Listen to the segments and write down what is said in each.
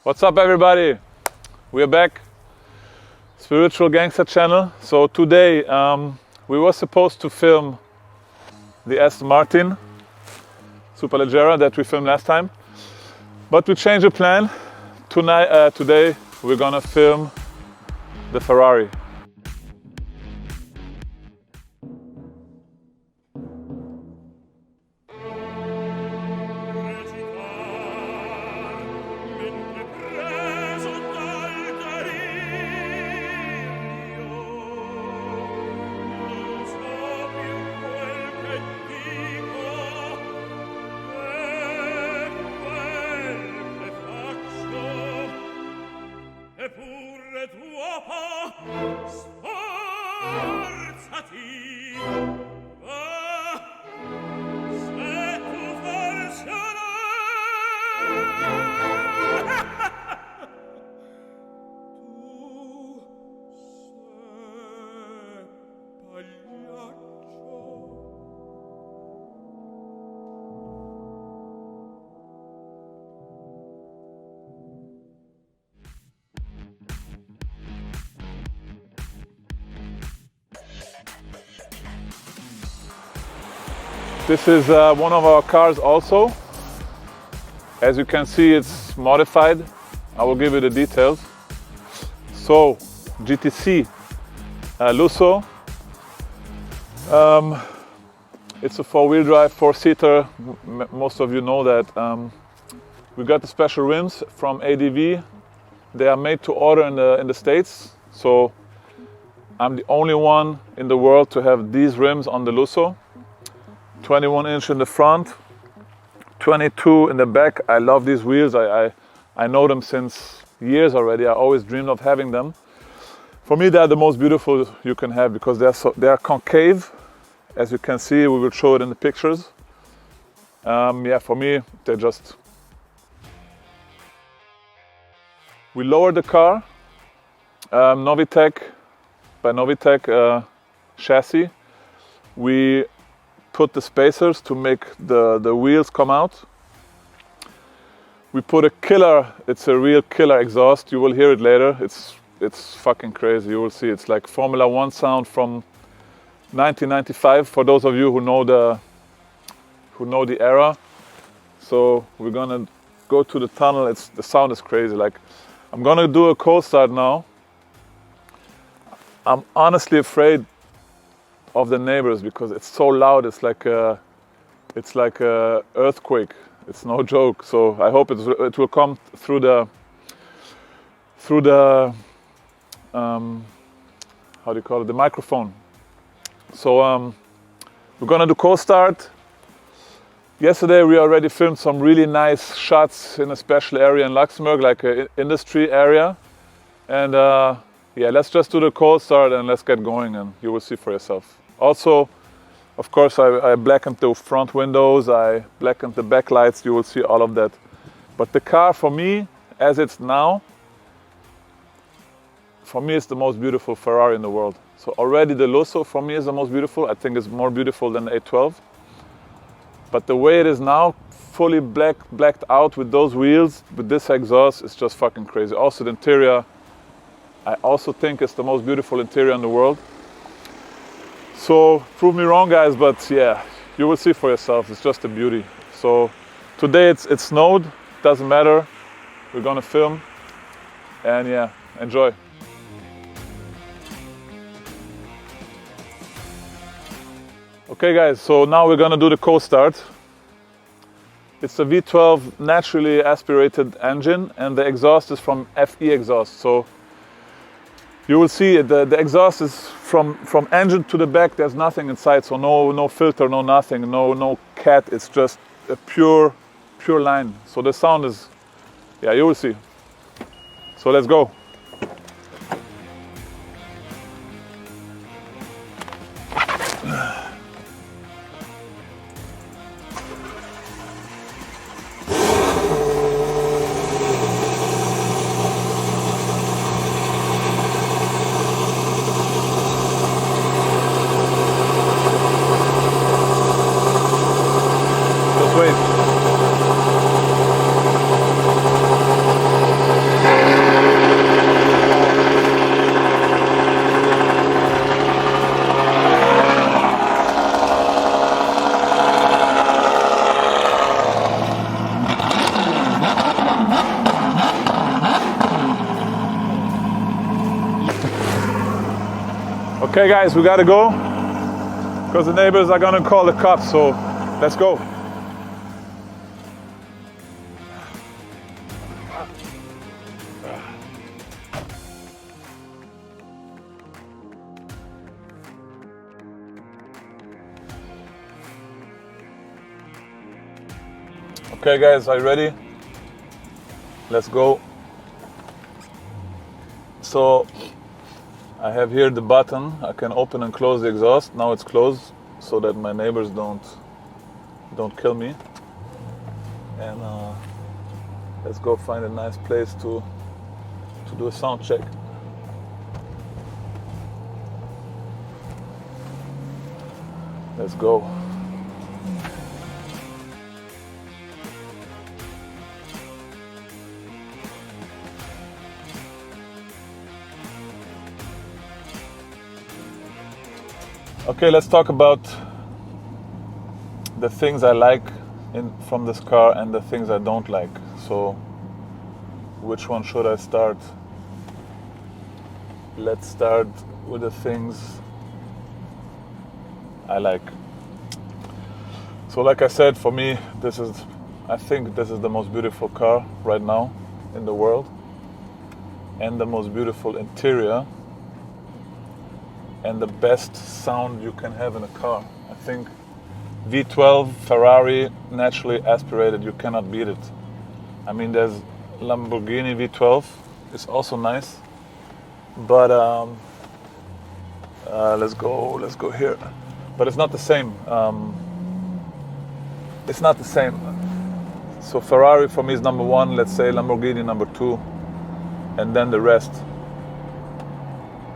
What's up, everybody? We are back. Spiritual Gangster channel. So today we were supposed to film the Aston Martin Superleggera that we filmed last time, but we changed the plan. Today we're gonna film the Ferrari. This is one of our cars also. As you can see, it's modified. I will give you the details. So, GTC Lusso. It's a four-wheel drive, four-seater. Most of you know that. We got the special rims from ADV. They are made to order in the States. So, I'm the only one in the world to have these rims on the Lusso. 21-inch in the front, 22 in the back. I love these wheels. I know them since years already. I always dreamed of having them. For me, they are the most beautiful you can have because they are concave. As you can see, we will show it in the pictures. Yeah, for me, they're just... We lowered the car, Novitec, by Novitec chassis. We put the spacers to make the wheels come out. We put a killer, it's a real killer exhaust. You will hear it later. It's fucking crazy. You will see. It's like Formula One sound from 1995. For those of you who know the era. So we're gonna go to the tunnel. The sound is crazy. Like, I'm gonna do a cold start now. I'm honestly afraid of the neighbors because it's so loud. It's like a earthquake. It's no joke. So I hope it will come through the how do you call it, the microphone. So we're gonna do cold start. Yesterday we already filmed some really nice shots in a special area in Luxembourg, like an industry area, and yeah, let's just do the cold start and let's get going, and you will see for yourself. Also, of course, I blackened the front windows, I blackened the backlights, you will see all of that. But the car, for me, as it's now, for me it's the most beautiful Ferrari in the world. So already the Lusso, for me, is the most beautiful. I think it's more beautiful than the 812. But the way it is now, fully blacked out with those wheels, with this exhaust, it's just fucking crazy. Also the interior, I also think it's the most beautiful interior in the world. So prove me wrong, guys, but yeah, you will see for yourself. It's just a beauty. So today it snowed, doesn't matter. We're gonna film, and yeah, enjoy. Okay, guys. So now we're gonna do the cold start. It's a V12 naturally aspirated engine, and the exhaust is from FE exhaust. So you will see the exhaust is from engine to the back. There's nothing inside, so no filter, no nothing, no cat. It's just a pure line. So the sound is, yeah, you will see. So let's go. Just wait. Okay guys, we gotta go because the neighbors are gonna call the cops, so let's go. Okay guys, are you ready? Let's go. So I have here the button. I can open and close the exhaust. Now it's closed so that my neighbors don't kill me. And let's go find a nice place to do a sound check. Let's go. Okay, let's talk about the things I like from this car and the things I don't like. So, which one should I start? Let's start with the things I like. So, like I said, for me, I think this is the most beautiful car right now in the world, and the most beautiful interior, and the best sound you can have in a car. I think V12 Ferrari naturally aspirated, you cannot beat it. I mean, there's Lamborghini V12, it's also nice, but let's go here. But it's not the same. It's not the same. So Ferrari for me is number one, let's say Lamborghini number two, and then the rest.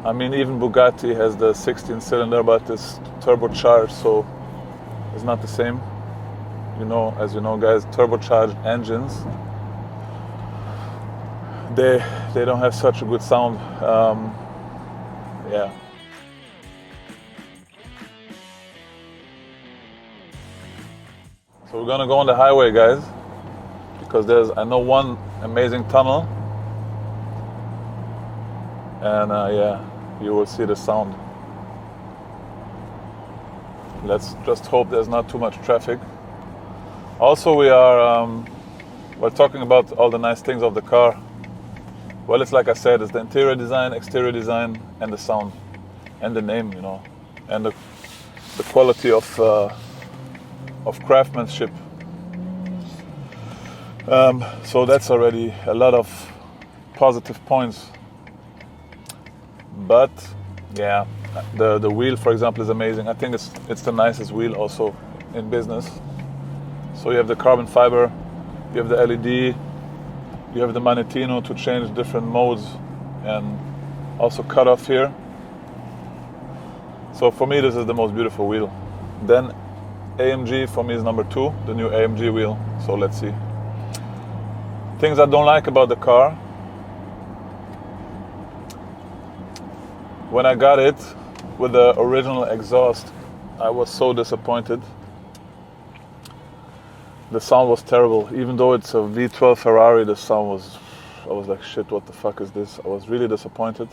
I mean, even Bugatti has the 16-cylinder, but it's turbocharged, so it's not the same. You know, as you know, guys, turbocharged engines, they don't have such a good sound. Yeah. So we're gonna go on the highway, guys, because I know one amazing tunnel, and yeah. You will see the sound. Let's just hope there's not too much traffic. Also, we're talking about all the nice things of the car. Well, it's like I said, it's the interior design, exterior design, and the sound, and the name, you know, and the quality of craftsmanship. So that's already a lot of positive points. But yeah, the wheel, for example, is amazing. I think it's the nicest wheel also in business. So you have the carbon fiber, you have the LED, you have the magnetino to change different modes, and also cut off here. So for me, this is the most beautiful wheel. Then AMG for me is number two, the new AMG wheel. So let's see. Things I don't like about the car. When I got it with the original exhaust, I was so disappointed. The sound was terrible. Even though it's a V12 Ferrari, the sound was, I was like, shit, what the fuck is this? I was really disappointed.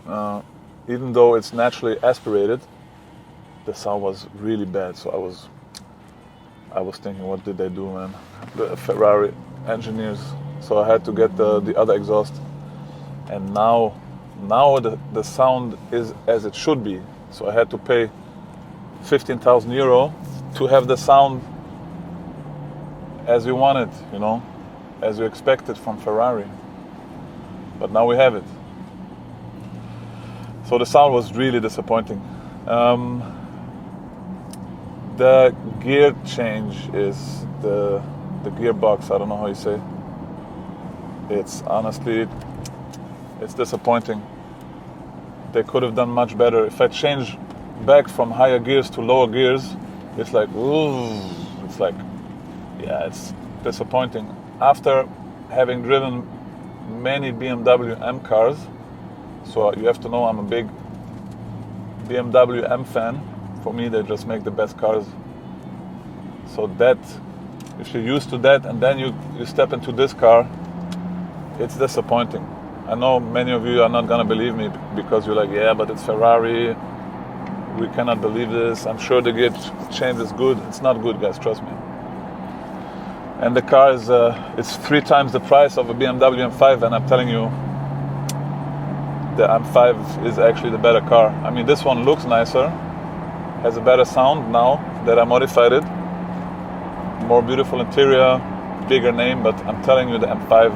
Even though it's naturally aspirated, the sound was really bad. So I was thinking, what did they do, man? The Ferrari engineers. So I had to get the other exhaust. And now the sound is as it should be. So I had to pay 15,000 euro to have the sound as we want it, you know, as you expect it from Ferrari. But now we have it. So the sound was really disappointing. The gear change is the gearbox, I don't know how you say. It's honestly, it's disappointing. They could have done much better. If I change back from higher gears to lower gears, it's like, ooh, it's like, yeah, it's disappointing. After having driven many BMW M cars, so you have to know I'm a big BMW M fan. For me, they just make the best cars. So that, if you're used to that and then you step into this car, it's disappointing. I know many of you are not gonna believe me because you're like, yeah, but it's Ferrari. We cannot believe this. I'm sure the gear change is good. It's not good, guys, trust me. And the car is it's 3 times the price of a BMW M5, and I'm telling you, the M5 is actually the better car. I mean, this one looks nicer, has a better sound now that I modified it. More beautiful interior, bigger name, but I'm telling you the M5,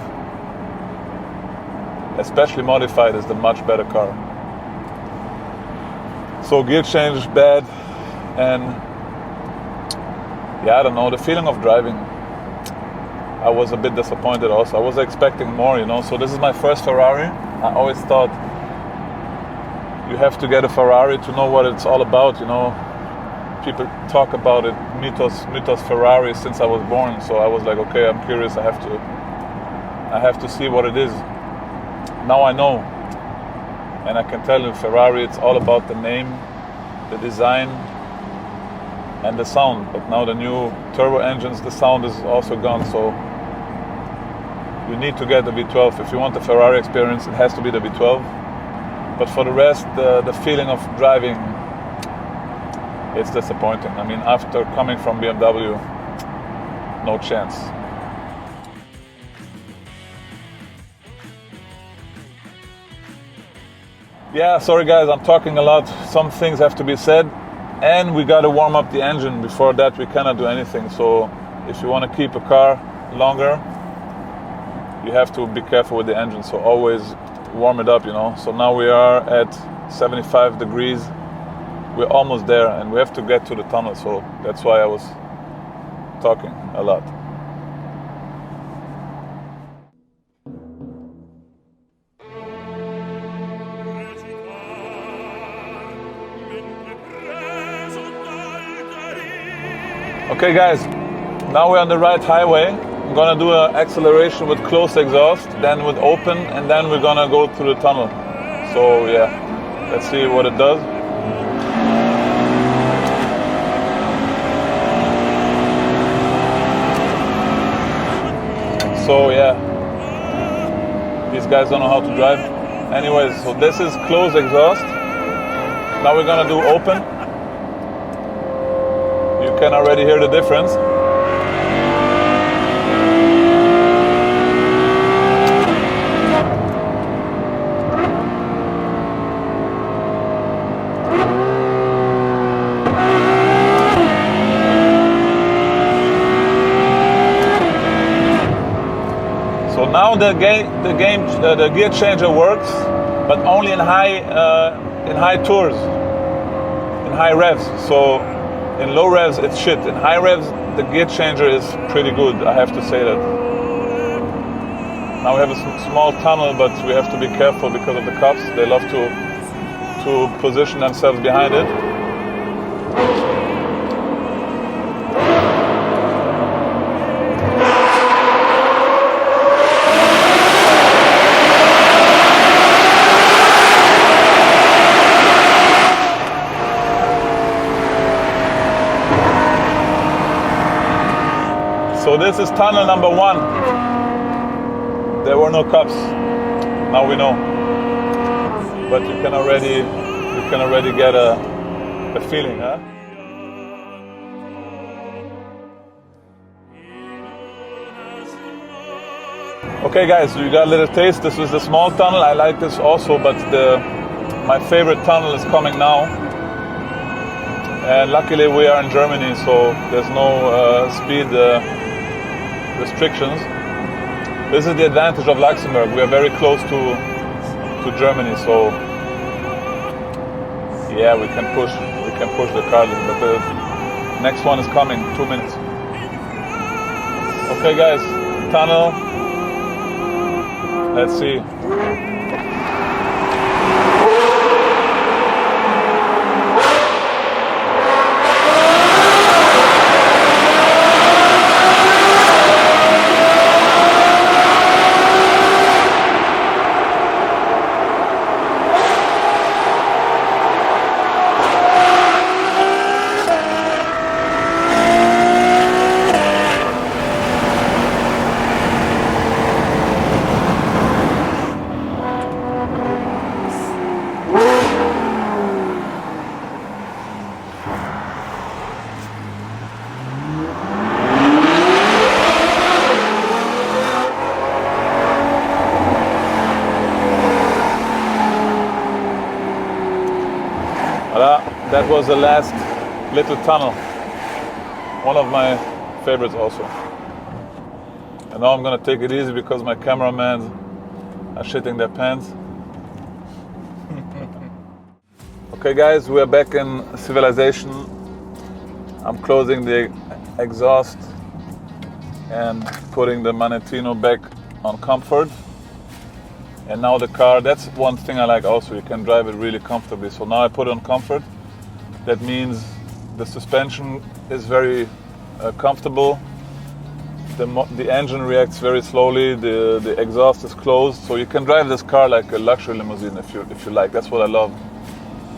especially modified, is the much better car. So gear change bad, and yeah, I don't know, the feeling of driving, I was a bit disappointed also. I was expecting more, you know. So this is my first Ferrari. I always thought you have to get a Ferrari to know what it's all about, you know. People talk about it, mythos Ferrari, since I was born. So I was like, okay, I'm curious, I have to see what it is. Now I know, and I can tell you, Ferrari, it's all about the name, the design, and the sound. But now the new turbo engines, the sound is also gone, so you need to get the V12. If you want the Ferrari experience, it has to be the V12. But for the rest, the feeling of driving, it's disappointing. I mean, after coming from BMW, no chance. Yeah, sorry guys, I'm talking a lot. Some things have to be said, and we got to warm up the engine. Before that, we cannot do anything. So if you want to keep a car longer, you have to be careful with the engine. So always warm it up, you know. So now we are at 75 degrees. We're almost there, and we have to get to the tunnel. So that's why I was talking a lot. Okay guys, now we're on the right highway. I'm gonna do an acceleration with closed exhaust, then with open, and then we're gonna go through the tunnel. So yeah, let's see what it does. So yeah, these guys don't know how to drive. Anyways, so this is closed exhaust. Now we're gonna do open. You can already hear the difference. So now the gear changer works, but only in high tours, in high revs. So in low revs, it's shit. In high revs, the gear changer is pretty good, I have to say that. Now we have a small tunnel, but we have to be careful because of the cops. They love to position themselves behind it. So this is tunnel number 1. There were no cops. Now we know. But you can already get a feeling, huh? Okay guys, so you got a little taste. This is the small tunnel. I like this also, but my favorite tunnel is coming now. And luckily we are in Germany, so there's no speed restrictions. This is the advantage of Luxembourg. We are very close to Germany, so yeah, we can push the car a little, but the next one is coming, 2 minutes. Okay guys, tunnel. Let's see. that was the last little tunnel. One of my favorites also. And now I'm gonna take it easy because my cameramen are shitting their pants. Okay guys, we are back in civilization. I'm closing the exhaust and putting the Manettino back on comfort. And now the car, that's one thing I like also, you can drive it really comfortably. So now I put it on comfort. That means the suspension is very comfortable. The engine reacts very slowly, the exhaust is closed. So you can drive this car like a luxury limousine if you like. That's what I love.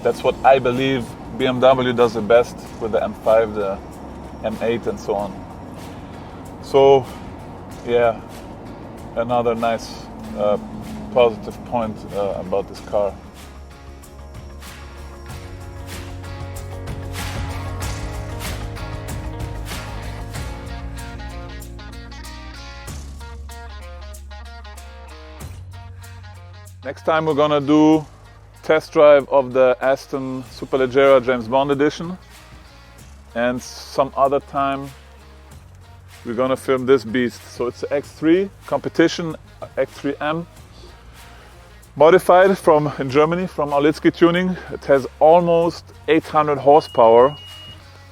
That's what I believe BMW does the best with the M5, the M8 and so on. So yeah, another nice positive point about this car. Next time we're gonna do test drive of the Aston Superleggera James Bond edition, and some other time we're gonna film this beast. So it's the X3 competition, X3M, modified in Germany from Orlitzky Tuning. It has almost 800 horsepower,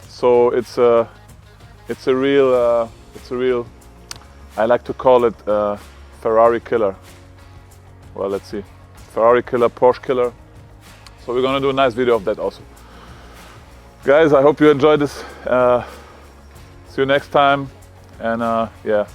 so it's a real, I like to call it a Ferrari killer. Well, let's see. Ferrari killer, Porsche killer. So we're gonna do a nice video of that also. Guys, I hope you enjoyed this. See you next time. And yeah.